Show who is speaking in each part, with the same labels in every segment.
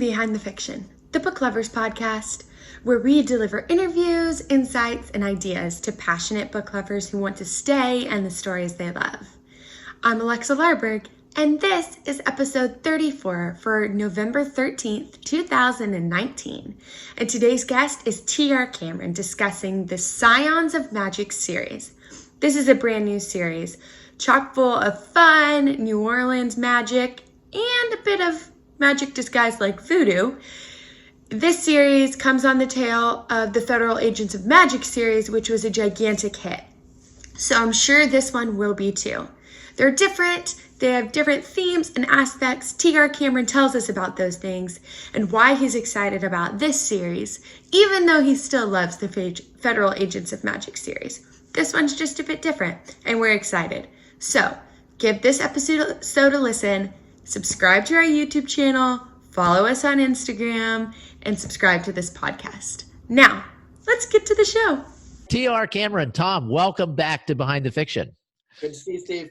Speaker 1: Behind the Fiction, the Book Lovers podcast, where we deliver interviews, insights, and ideas to passionate book lovers who want to stay in the stories they love. I'm Alexa Larberg, and this is episode 34 for November 13th, 2019. And today's guest is T.R. Cameron discussing the Scions of Magic Series. This is a brand new series, chock full of fun, New Orleans magic, and a bit of magic disguised like voodoo. This series comes on the tail of the Federal Agents of Magic series, which was a gigantic hit. So I'm sure this one will be too. They're different, they have different themes and aspects. T.R. Cameron tells us about those things and why he's excited about this series, even though he still loves the Federal Agents of Magic series. This one's just a bit different, and we're excited. So give this episode a listen, subscribe to our YouTube channel, follow us on Instagram, and subscribe to this podcast. Now, let's get to the show.
Speaker 2: T.R. Cameron, Tom, welcome back to Behind the Fiction.
Speaker 3: Good to see you, Steve.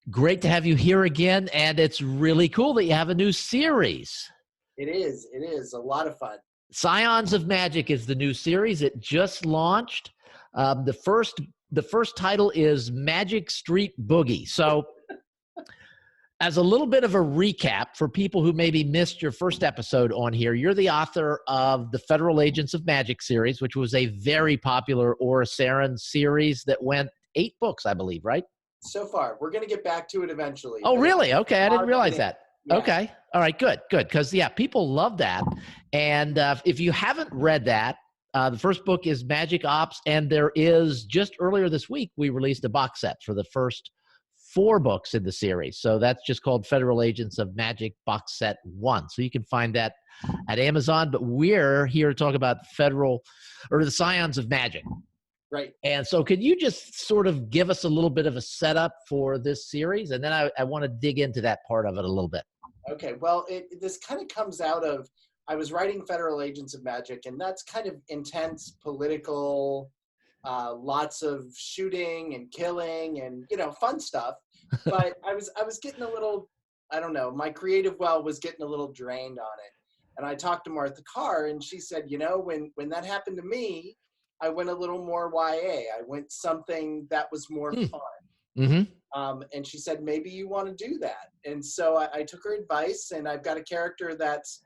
Speaker 2: Great to have you here again, and it's really cool that you have a new series.
Speaker 3: It is a lot of fun.
Speaker 2: Scions of Magic is the new series. It just launched. The first title is Magic Street Boogie. So as a little bit of a recap for people who maybe missed your first episode on here, you're the author of the Federal Agents of Magic series, which was a very popular Orsaran series that went 8 books, I believe, right?
Speaker 3: So far. We're going to get back to it eventually.
Speaker 2: Oh, really? Okay. I didn't realize that.
Speaker 3: Yeah.
Speaker 2: Okay. All right, good. Because, yeah, people love that. And if you haven't read that, the first book is Magic Ops, and there is, just earlier this week, we released a box set for the first 4 books in the series. So that's just called Federal Agents of Magic Box Set 1. So you can find that at Amazon, but we're here to talk about the Scions of Magic.
Speaker 3: Right.
Speaker 2: And so could you just sort of give us a little bit of a setup for this series? And then I want to dig into that part of it a little bit.
Speaker 3: Okay. Well, this kind of comes out of, I was writing Federal Agents of Magic, and that's kind of intense, political, lots of shooting and killing and, fun stuff. But I was getting a little, I don't know, my creative well was getting a little drained on it. And I talked to Martha Carr, and she said, when that happened to me, I went a little more YA. I went something that was more fun.
Speaker 2: Mm-hmm.
Speaker 3: And she said, maybe you want to do that. And so I took her advice, and I've got a character that's,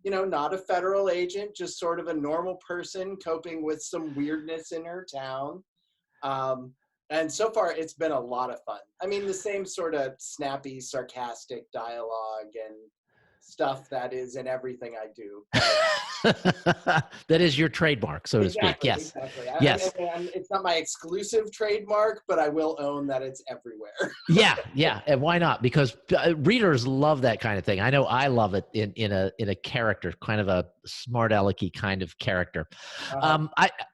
Speaker 3: not a federal agent, just sort of a normal person coping with some weirdness in her town. And so far, it's been a lot of fun. I mean, the same sort of snappy, sarcastic dialogue and stuff that is in everything I do.
Speaker 2: That is your trademark, so to speak. Yes.
Speaker 3: Exactly.
Speaker 2: Yes.
Speaker 3: It's not my exclusive trademark, but I will own that it's everywhere.
Speaker 2: Yeah. And why not? Because readers love that kind of thing. I know I love it in a character, kind of a smart alecky kind of character.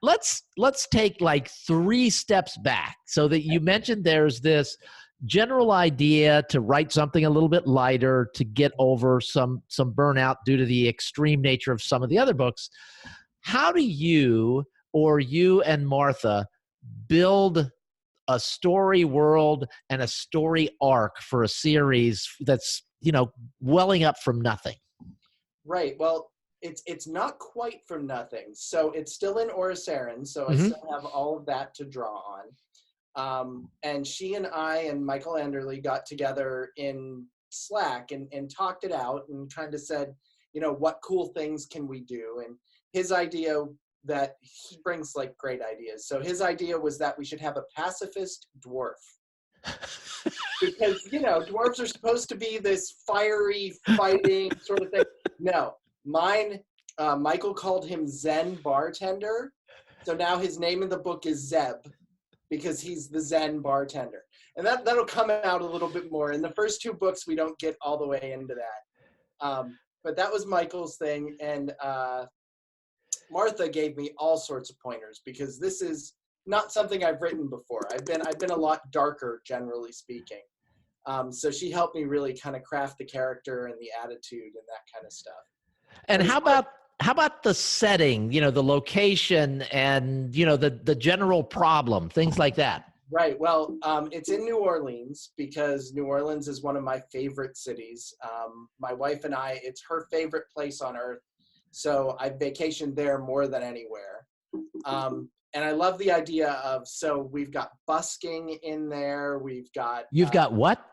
Speaker 2: Let's take like 3 steps back, so that you mentioned there's this general idea to write something a little bit lighter to get over some burnout due to the extreme nature of some of the other books. How do you and Martha build a story world and a story arc for a series that's, welling up from nothing?
Speaker 3: Right. Well, it's not quite from nothing. So it's still in Orsaran, so I still have all of that to draw on. And she and I and Michael Anderle got together in Slack and talked it out and kind of said, what cool things can we do? And his idea, that he brings like great ideas. So his idea was that we should have a pacifist dwarf. Because, dwarves are supposed to be this fiery, fighting sort of thing. No, Michael called him Zen bartender. So now his name in the book is Zeb, because he's the Zen bartender. And that'll come out a little bit more. In the first 2 books, we don't get all the way into that. But that was Michael's thing. And Martha gave me all sorts of pointers, because this is not something I've written before. I've been a lot darker, generally speaking. So she helped me really kind of craft the character and the attitude and that kind of stuff.
Speaker 2: And how about the setting, the location and, the general problem, things like that?
Speaker 3: Right. Well, it's in New Orleans because New Orleans is one of my favorite cities. My wife and I, it's her favorite place on earth. So I vacationed there more than anywhere. And I love the idea of, so we've got busking in there. We've got
Speaker 2: You've got what?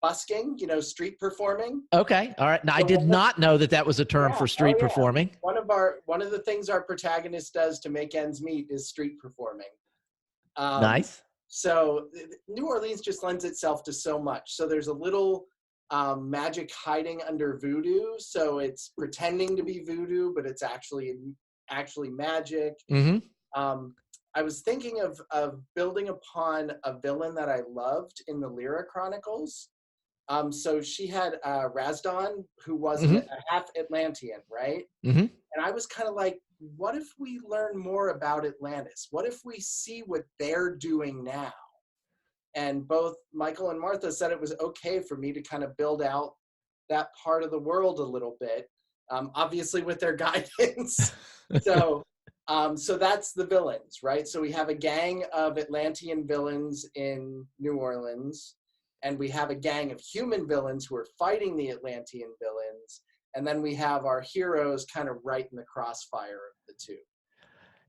Speaker 3: busking, street performing.
Speaker 2: Okay. All right. Now, I
Speaker 3: So
Speaker 2: did not know that that was a term
Speaker 3: yeah,
Speaker 2: for street performing.
Speaker 3: One of the things our protagonist does to make ends meet is street performing.
Speaker 2: Nice.
Speaker 3: So New Orleans just lends itself to so much. So there's a little magic hiding under voodoo. So it's pretending to be voodoo, but it's actually magic. I was thinking of building upon a villain that I loved in the Lyra Chronicles. So she had Razdan, who was a half Atlantean, right? And I was kind of like, what if we learn more about Atlantis? What if we see what they're doing now? And both Michael and Martha said it was okay for me to kind of build out that part of the world a little bit, obviously with their guidance. So that's the villains, right? So we have a gang of Atlantean villains in New Orleans, and we have a gang of human villains who are fighting the Atlantean villains. And then we have our heroes kind of right in the crossfire of the two.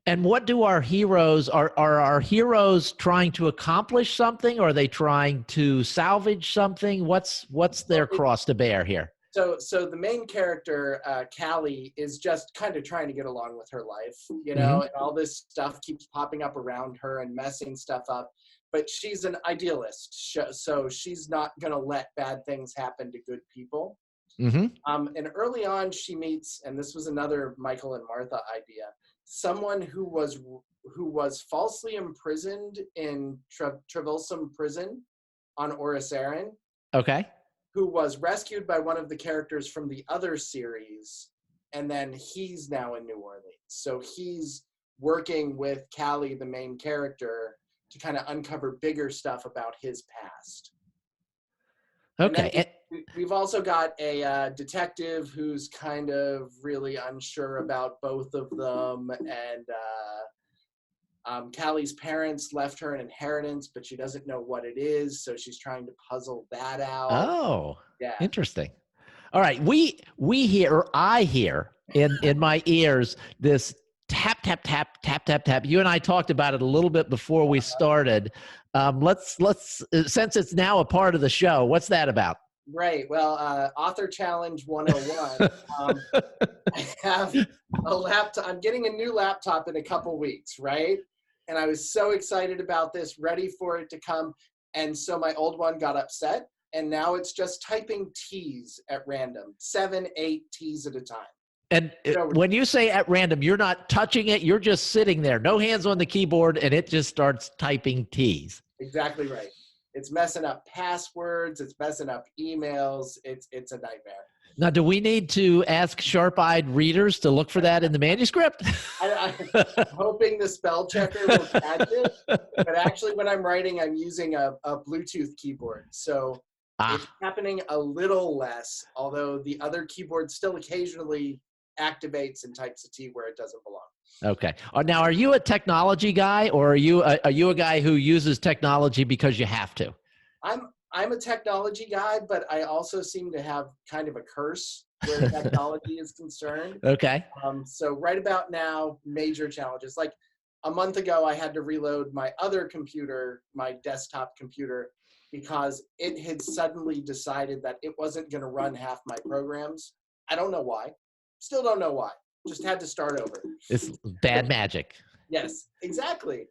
Speaker 2: And what do our heroes, are our heroes trying to accomplish something? Or are they trying to salvage something? What's their cross to bear here?
Speaker 3: So the main character, Callie, is just kind of trying to get along with her life, and all this stuff keeps popping up around her and messing stuff up. But she's an idealist, so she's not going to let bad things happen to good people. And early on, she meets, and this was another Michael and Martha idea, someone who was falsely imprisoned in Trevilsum prison on Orisarin.
Speaker 2: Okay.
Speaker 3: Who was rescued by one of the characters from the other series, and then he's now in New Orleans. So he's working with Callie, the main character, to kind of uncover bigger stuff about his past.
Speaker 2: Okay.
Speaker 3: We've also got a detective who's kind of really unsure about both of them, and Callie's parents left her an inheritance, but she doesn't know what it is, so she's trying to puzzle that out.
Speaker 2: Oh,
Speaker 3: yeah,
Speaker 2: interesting. All right, we hear, or I hear in my ears this tap tap tap tap tap tap. You and I talked about it a little bit before we started. Let's since it's now a part of the show, what's that about?
Speaker 3: Right. Well, Author Challenge 101. I have a laptop. I'm getting a new laptop in a couple weeks, right? And I was so excited about this, ready for it to come. And so my old one got upset, and now it's just typing T's at random, 7, 8 T's at a time.
Speaker 2: And when you say at random, you're not touching it, you're just sitting there, no hands on the keyboard, and it just starts typing T's.
Speaker 3: Exactly right. It's messing up passwords. It's messing up emails. It's a nightmare.
Speaker 2: Now, do we need to ask sharp-eyed readers to look for that in the manuscript?
Speaker 3: I'm hoping the spell checker will catch it. But actually, when I'm writing, I'm using a Bluetooth keyboard. So it's happening a little less, although the other keyboard still occasionally activates and types a T where it doesn't belong.
Speaker 2: Okay. Now, are you a technology guy, or are you a guy who uses technology because you have to?
Speaker 3: I'm a technology guy, but I also seem to have kind of a curse where technology is concerned.
Speaker 2: Okay.
Speaker 3: So right about now, major challenges. Like a month ago, I had to reload my other computer, my desktop computer, because it had suddenly decided that it wasn't going to run half my programs. I don't know why. Still don't know why. Just had to start over.
Speaker 2: It's bad magic.
Speaker 3: Yes, exactly.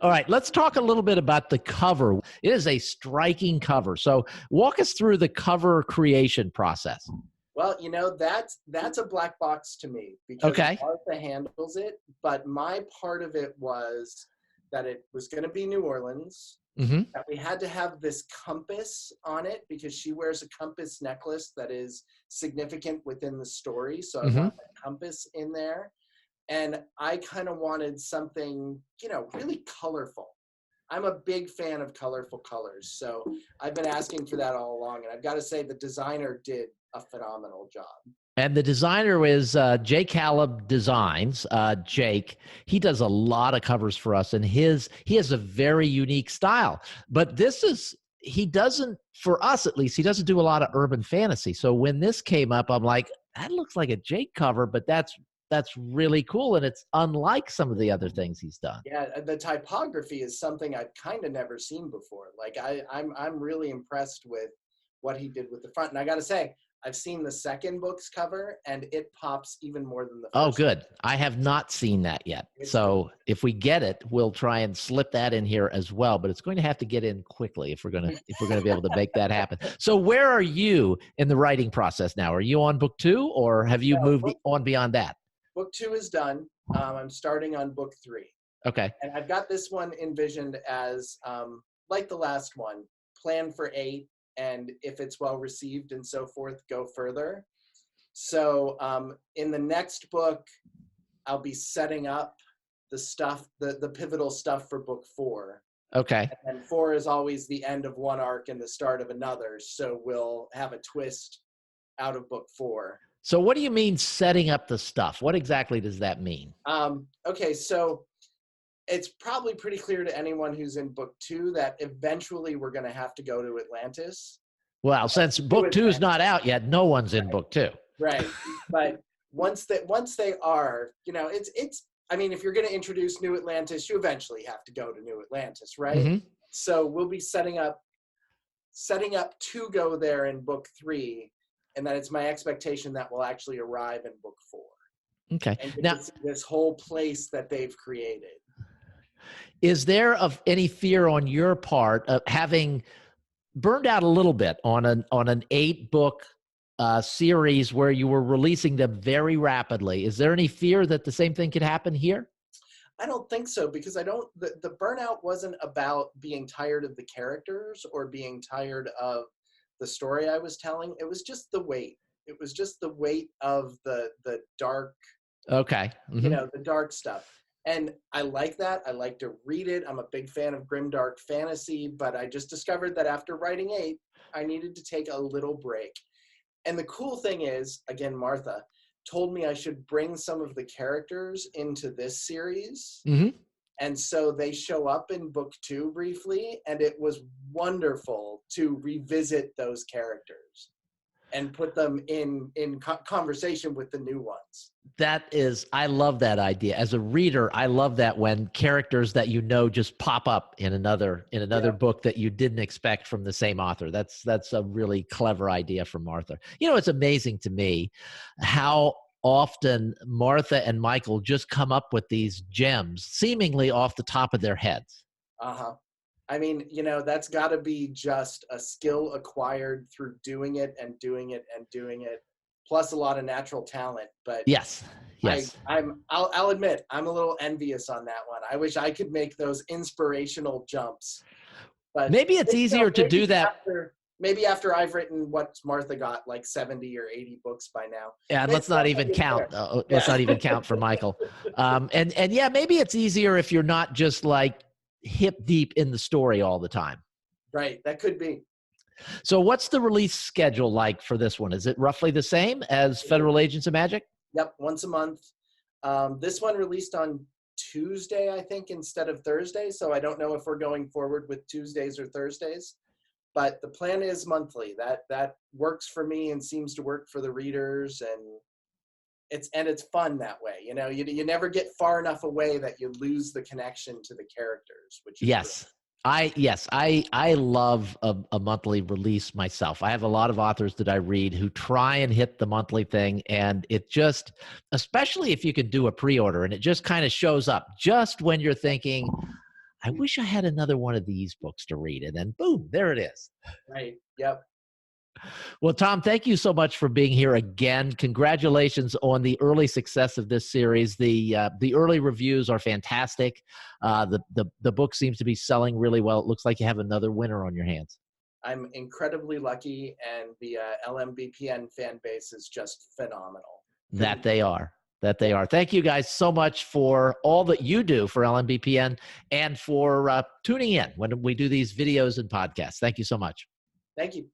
Speaker 2: All right, let's talk a little bit about the cover. It is a striking cover. So walk us through the cover creation process.
Speaker 3: Well, that's a black box to me because Martha handles it. But my part of it was that it was going to be New Orleans. That we had to have this compass on it because she wears a compass necklace that is significant within the story. So I want a compass in there. And I kind of wanted something, really colorful. I'm a big fan of colorful colors. So I've been asking for that all along. And I've got to say the designer did a phenomenal job.
Speaker 2: And the designer is Jake Caleb Designs. Jake, he does a lot of covers for us, and he has a very unique style. But he doesn't, for us at least, he doesn't do a lot of urban fantasy. So when this came up, I'm like, that looks like a Jake cover, but that's really cool, and it's unlike some of the other things he's done.
Speaker 3: Yeah, the typography is something I've kind of never seen before. Like I'm really impressed with what he did with the front. And I got to say, I've seen the second book's cover, and it pops even more than the first.
Speaker 2: Oh, good. I have not seen that yet. So if we get it, we'll try and slip that in here as well. But it's going to have to get in quickly if we're going to be able to make that happen. So where are you in the writing process now? Are you on book 2, or have you moved on beyond that?
Speaker 3: Book 2 is done. I'm starting on book 3.
Speaker 2: Okay.
Speaker 3: And I've got this one envisioned as like the last one, plan for 8. And if it's well received and so forth, go further. So in the next book, I'll be setting up the stuff, the pivotal stuff for book 4.
Speaker 2: Okay.
Speaker 3: And 4 is always the end of one arc and the start of another. So we'll have a twist out of book 4.
Speaker 2: So what do you mean setting up the stuff? What exactly does that mean?
Speaker 3: Okay, so it's probably pretty clear to anyone who's in book 2 that eventually we're going to have to go to Atlantis.
Speaker 2: Well, since book 2 is not out yet, no one's in book 2.
Speaker 3: Right. But once they are, it's I mean, if you're going to introduce New Atlantis, you eventually have to go to New Atlantis, right? Mm-hmm. So we'll be setting up to go there in book 3, and then it's my expectation that we'll actually arrive in book 4.
Speaker 2: Okay.
Speaker 3: And now this whole place that they've created.
Speaker 2: Is there of any fear on your part of having burned out a little bit on an 8-book series where you were releasing them very rapidly? Is there any fear that the same thing could happen here?
Speaker 3: I don't think so, because the burnout wasn't about being tired of the characters or being tired of the story I was telling. It was just the weight. It was just the weight of the dark,
Speaker 2: okay, mm-hmm.
Speaker 3: The dark stuff. And I like that. I like to read it. I'm a big fan of grimdark fantasy, but I just discovered that after writing 8, I needed to take a little break. And the cool thing is, again, Martha told me I should bring some of the characters into this series. Mm-hmm. And so they show up in book 2 briefly, and it was wonderful to revisit those characters and put them in conversation with the new ones.
Speaker 2: I love that idea. As a reader, I love that when characters that just pop up in another book that you didn't expect from the same author. That's a really clever idea from Martha. It's amazing to me how often Martha and Michael just come up with these gems seemingly off the top of their heads.
Speaker 3: Uh-huh. I mean, that's got to be just a skill acquired through doing it and doing it and doing it, plus a lot of natural talent. But
Speaker 2: yes.
Speaker 3: I'll admit, I'm a little envious on that one. I wish I could make those inspirational jumps. But
Speaker 2: maybe it's easier to do that.
Speaker 3: Maybe after I've written what Martha got, like 70 or 80 books by now.
Speaker 2: Yeah, and let's not even count. Let's not even count for Michael. And yeah, maybe it's easier if you're not just like hip deep in the story all the time.
Speaker 3: Right, that could be.
Speaker 2: So what's the release schedule like for this one? Is it roughly the same as Federal Agents of Magic?
Speaker 3: Yep, once a month. This one released on Tuesday, I think, instead of Thursday. So I don't know if we're going forward with Tuesdays or Thursdays. But the plan is monthly. That works for me and seems to work for the readers, and it's fun that way. You never get far enough away that you lose the connection to the characters. Which is
Speaker 2: I love a monthly release myself. I have a lot of authors that I read who try and hit the monthly thing, and it just, especially if you can do a pre-order, and it just kind of shows up just when you're thinking, I wish I had another one of these books to read, and then boom, there it is.
Speaker 3: Right. Yep.
Speaker 2: Well, Tom, thank you so much for being here again. Congratulations on the early success of this series. The early reviews are fantastic. The book seems to be selling really well. It looks like you have another winner on your hands.
Speaker 3: I'm incredibly lucky, and the LMBPN fan base is just phenomenal.
Speaker 2: That they are. Thank you guys so much for all that you do for LMBPN and for tuning in when we do these videos and podcasts. Thank you so much.
Speaker 3: Thank you.